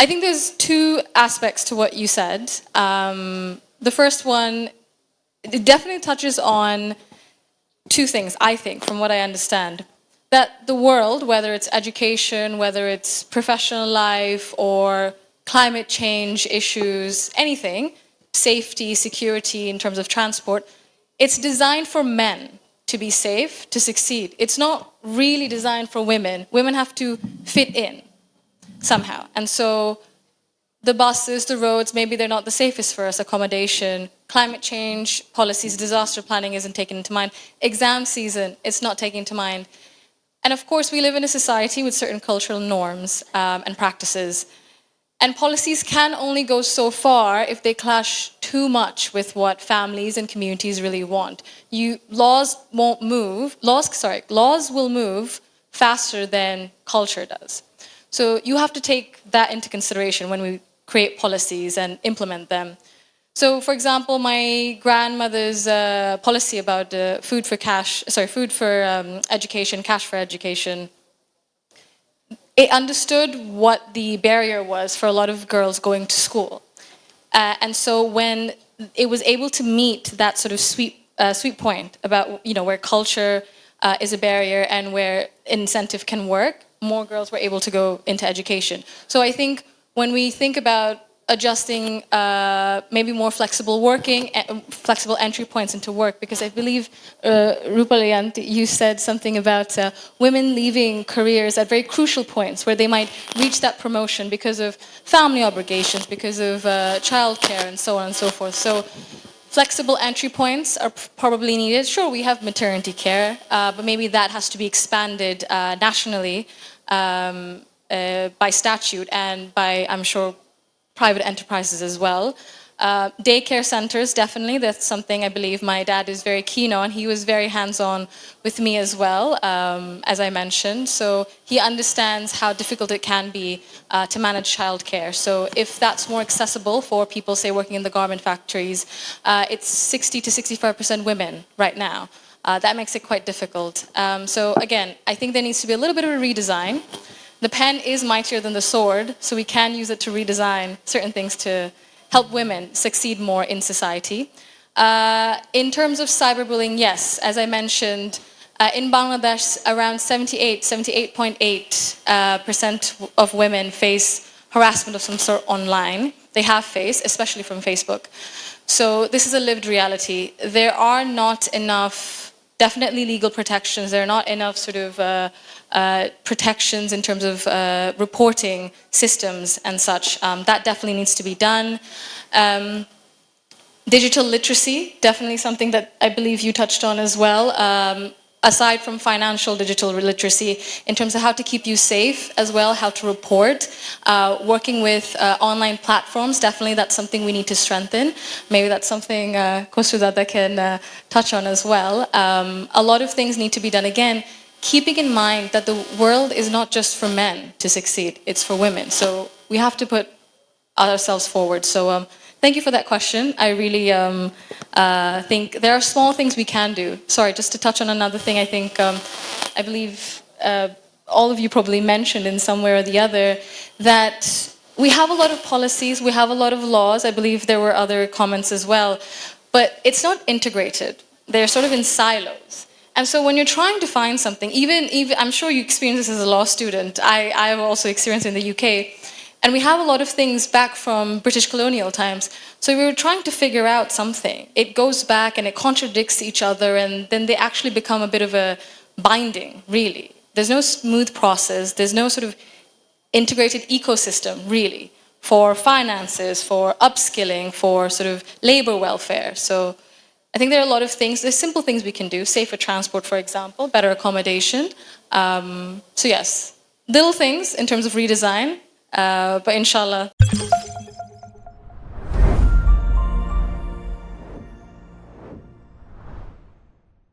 I think there's two aspects to what you said. The first one, it definitely touches on two things, I think, from what I understand. That the world, whether it's education, whether it's professional life or climate change issues, anything, safety, security in terms of transport, it's designed for men to be safe, to succeed. It's not really designed for women. Women have to fit in somehow. And so the buses, the roads, maybe they're not the safest for us, accommodation, climate change, policies, disaster planning isn't taken into mind. Exam season, it's not taken into mind. And of course, we live in a society with certain cultural norms and practices. And policies can only go so far if they clash too much with what families and communities really want. Laws will move faster than culture does. So you have to take that into consideration when we create policies and implement them. So, for example, my grandmother's policy about food for education, cash for education, it understood what the barrier was for a lot of girls going to school. And so when it was able to meet that sort of sweet point about, where culture is a barrier and where incentive can work, more girls were able to go into education. So I think when we think about adjusting maybe more flexible working, flexible entry points into work, because I believe, Rupaliant, you said something about women leaving careers at very crucial points where they might reach that promotion because of family obligations, because of childcare and so on and so forth. So flexible entry points are probably needed. Sure, we have maternity care, but maybe that has to be expanded nationally by statute and by, I'm sure, private enterprises as well. Daycare centers, definitely, that's something I believe my dad is very keen on. He was very hands-on with me as well, as I mentioned. So he understands how difficult it can be to manage childcare. So if that's more accessible for people, say, working in the garment factories, it's 60 to 65% women right now. That makes it quite difficult. So again, I think there needs to be a little bit of a redesign. The pen is mightier than the sword, so we can use it to redesign certain things to help women succeed more in society. In terms of cyberbullying, yes, as I mentioned, in Bangladesh, around 78.8% of women face harassment of some sort online. They have faced, especially from Facebook. So this is a lived reality. There are not enough, definitely legal protections. There are not enough sort of protections in terms of reporting systems and such. That definitely needs to be done. Digital literacy, definitely something that I believe you touched on as well. Aside from financial digital literacy, in terms of how to keep you safe as well, how to report, working with online platforms, definitely that's something we need to strengthen. Maybe that's something Kosudada can touch on as well. A lot of things need to be done. Again, keeping in mind that the world is not just for men to succeed, it's for women. So we have to put ourselves forward. So thank you for that question. I really think there are small things we can do. Sorry, just to touch on another thing, I think, I believe all of you probably mentioned in some way or the other that we have a lot of policies, we have a lot of laws. I believe there were other comments as well, but it's not integrated. They're sort of in silos. And so when you're trying to find something, even I'm sure you experienced this as a law student, I've also experienced it in the UK, and we have a lot of things back from British colonial times. So we were trying to figure out something. It goes back and it contradicts each other, and then they actually become a bit of a binding, really. There's no smooth process, there's no sort of integrated ecosystem, really, for finances, for upskilling, for sort of labor welfare. So I think there are a lot of things, there's simple things we can do, safer transport, for example, better accommodation. So yes, little things in terms of redesign, but inshallah.